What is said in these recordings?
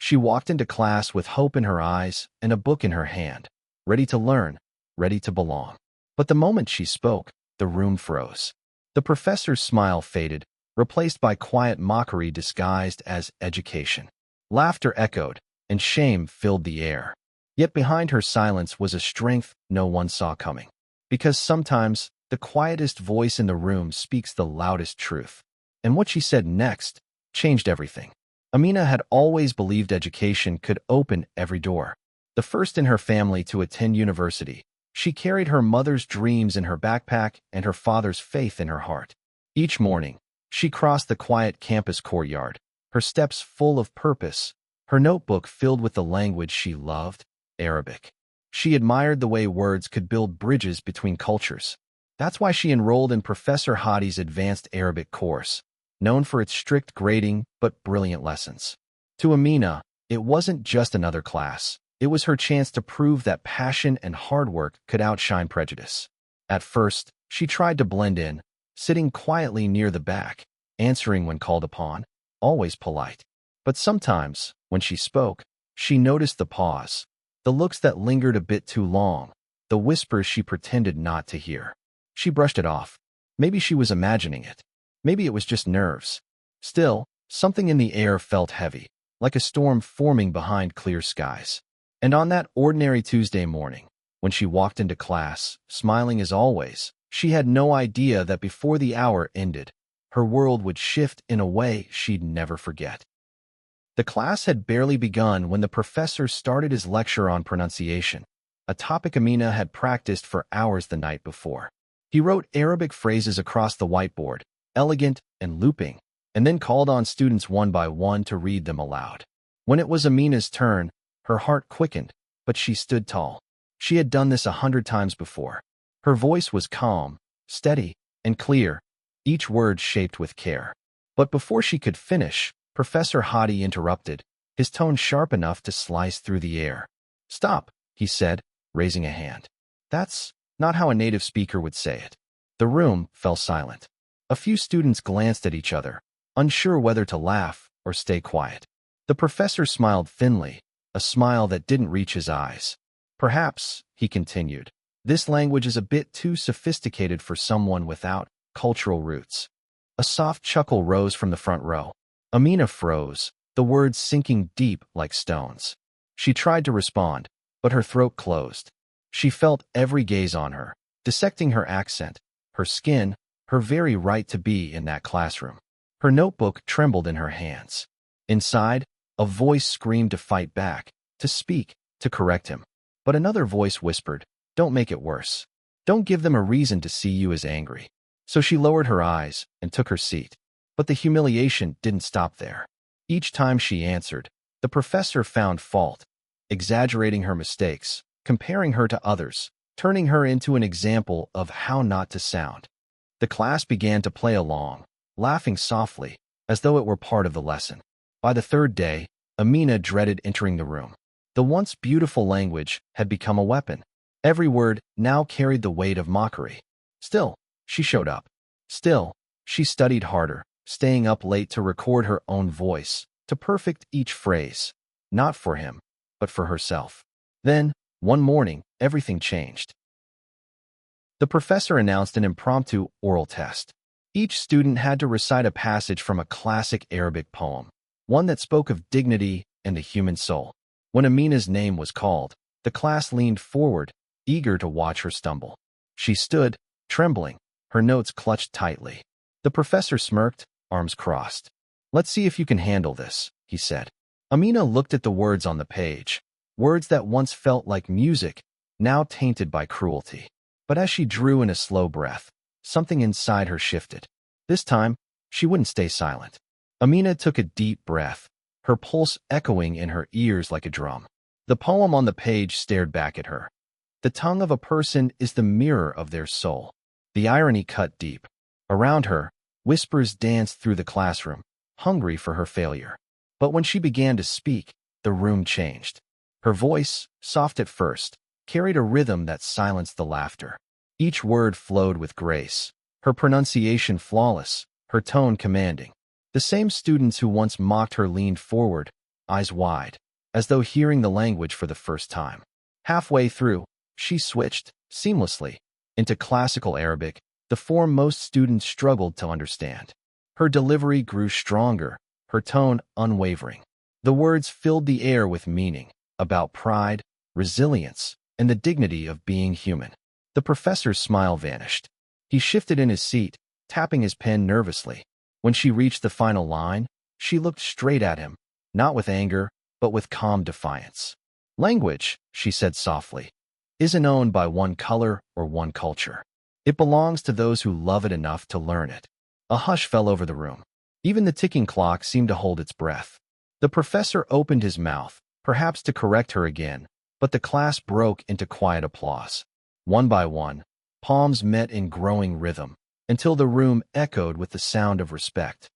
She walked into class with hope in her eyes and a book in her hand, ready to learn, ready to belong. But the moment she spoke, the room froze. The professor's smile faded, replaced by quiet mockery disguised as education. Laughter echoed, and shame filled the air. Yet behind her silence was a strength no one saw coming. Because sometimes, the quietest voice in the room speaks the loudest truth. And what she said next changed everything. Amina had always believed education could open every door. The first in her family to attend university, she carried her mother's dreams in her backpack and her father's faith in her heart. Each morning, she crossed the quiet campus courtyard, her steps full of purpose, her notebook filled with the language she loved, Arabic. She admired the way words could build bridges between cultures. That's why she enrolled in Professor Hadi's advanced Arabic course, known for its strict grading but brilliant lessons. To Amina, it wasn't just another class. It was her chance to prove that passion and hard work could outshine prejudice. At first, she tried to blend in, sitting quietly near the back, answering when called upon, always polite. But sometimes, when she spoke, she noticed the pause, the looks that lingered a bit too long, the whispers she pretended not to hear. She brushed it off. Maybe she was imagining it. Maybe it was just nerves. Still, something in the air felt heavy, like a storm forming behind clear skies. And on that ordinary Tuesday morning, when she walked into class, smiling as always, she had no idea that before the hour ended, her world would shift in a way she'd never forget. The class had barely begun when the professor started his lecture on pronunciation, a topic Amina had practiced for hours the night before. He wrote Arabic phrases across the whiteboard, elegant and looping, and then called on students one by one to read them aloud. When it was Amina's turn, her heart quickened, but she stood tall. She had done this 100 times before. Her voice was calm, steady, and clear, each word shaped with care. But before she could finish, Professor Hadi interrupted, his tone sharp enough to slice through the air. "Stop," he said, raising a hand. That's not how a native speaker would say it. The room fell silent. A few students glanced at each other, unsure whether to laugh or stay quiet. The professor smiled thinly, a smile that didn't reach his eyes. "Perhaps," he continued, "this language is a bit too sophisticated for someone without cultural roots." A soft chuckle rose from the front row. Amina froze, the words sinking deep like stones. She tried to respond, but her throat closed. She felt every gaze on her, dissecting her accent, her skin, her very right to be in that classroom. Her notebook trembled in her hands. Inside, a voice screamed to fight back, to speak, to correct him. But another voice whispered, "Don't make it worse. Don't give them a reason to see you as angry." So she lowered her eyes and took her seat. But the humiliation didn't stop there. Each time she answered, the professor found fault, exaggerating her mistakes, comparing her to others, turning her into an example of how not to sound. The class began to play along, laughing softly, as though it were part of the lesson. By the third day, Amina dreaded entering the room. The once beautiful language had become a weapon. Every word now carried the weight of mockery. Still, she showed up. Still, she studied harder, staying up late to record her own voice, to perfect each phrase, not for him, but for herself. Then, one morning, everything changed. The professor announced an impromptu oral test. Each student had to recite a passage from a classic Arabic poem, one that spoke of dignity and the human soul. When Amina's name was called, the class leaned forward, eager to watch her stumble. She stood, trembling, her notes clutched tightly. The professor smirked, arms crossed. "Let's see if you can handle this," he said. Amina looked at the words on the page, words that once felt like music, now tainted by cruelty. But as she drew in a slow breath, something inside her shifted. This time, she wouldn't stay silent. Amina took a deep breath, her pulse echoing in her ears like a drum. The poem on the page stared back at her. The tongue of a person is the mirror of their soul. The irony cut deep. Around her, whispers danced through the classroom, hungry for her failure. But when she began to speak, the room changed. Her voice, soft at first, carried a rhythm that silenced the laughter. Each word flowed with grace, her pronunciation flawless, her tone commanding. The same students who once mocked her leaned forward, eyes wide, as though hearing the language for the first time. Halfway through, she switched, seamlessly, into classical Arabic, the form most students struggled to understand. Her delivery grew stronger, her tone unwavering. The words filled the air with meaning, about pride, resilience, and the dignity of being human. The professor's smile vanished. He shifted in his seat, tapping his pen nervously. When she reached the final line, she looked straight at him, not with anger, but with calm defiance. Language, she said softly, isn't owned by one color or one culture. It belongs to those who love it enough to learn it. A hush fell over the room. Even the ticking clock seemed to hold its breath. The professor opened his mouth, perhaps to correct her again, but the class broke into quiet applause. One by one, palms met in growing rhythm, until the room echoed with the sound of respect.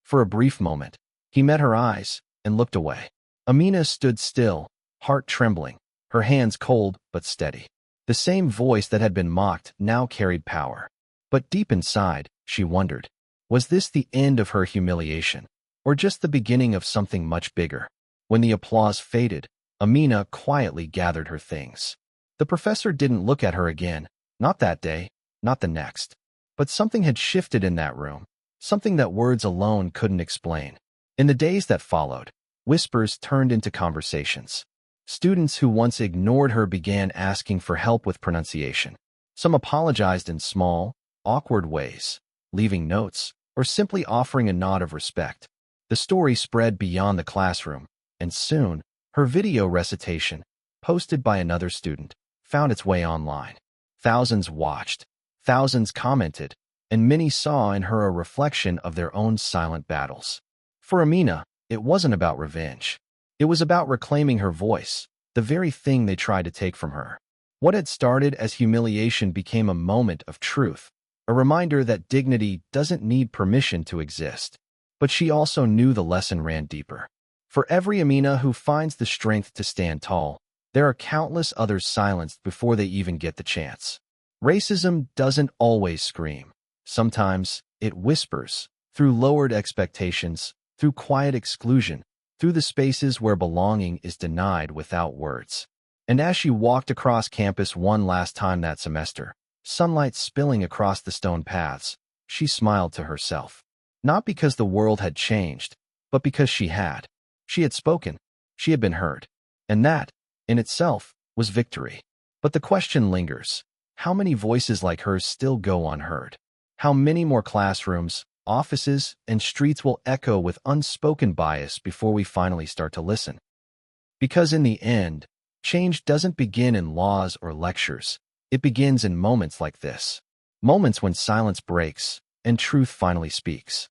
For a brief moment, he met her eyes and looked away. Amina stood still, heart trembling, her hands cold but steady. The same voice that had been mocked now carried power. But deep inside, she wondered, was this the end of her humiliation, or just the beginning of something much bigger? When the applause faded, Amina quietly gathered her things. The professor didn't look at her again, not that day, not the next. But something had shifted in that room, something that words alone couldn't explain. In the days that followed, whispers turned into conversations. Students who once ignored her began asking for help with pronunciation. Some apologized in small, awkward ways, leaving notes, or simply offering a nod of respect. The story spread beyond the classroom, and soon, her video recitation, posted by another student, found its way online. Thousands watched, thousands commented, and many saw in her a reflection of their own silent battles. For Amina, it wasn't about revenge. It was about reclaiming her voice, the very thing they tried to take from her. What had started as humiliation became a moment of truth, a reminder that dignity doesn't need permission to exist. But she also knew the lesson ran deeper. For every Amina who finds the strength to stand tall, there are countless others silenced before they even get the chance. Racism doesn't always scream. Sometimes it whispers, through lowered expectations, through quiet exclusion, through the spaces where belonging is denied without words. And as she walked across campus one last time that semester, sunlight spilling across the stone paths, she smiled to herself. Not because the world had changed, but because she had. She had spoken. She had been heard. And that, in itself, was victory. But the question lingers. How many voices like hers still go unheard? How many more classrooms, offices, and streets will echo with unspoken bias before we finally start to listen? Because in the end, change doesn't begin in laws or lectures. It begins in moments like this. Moments when silence breaks and truth finally speaks.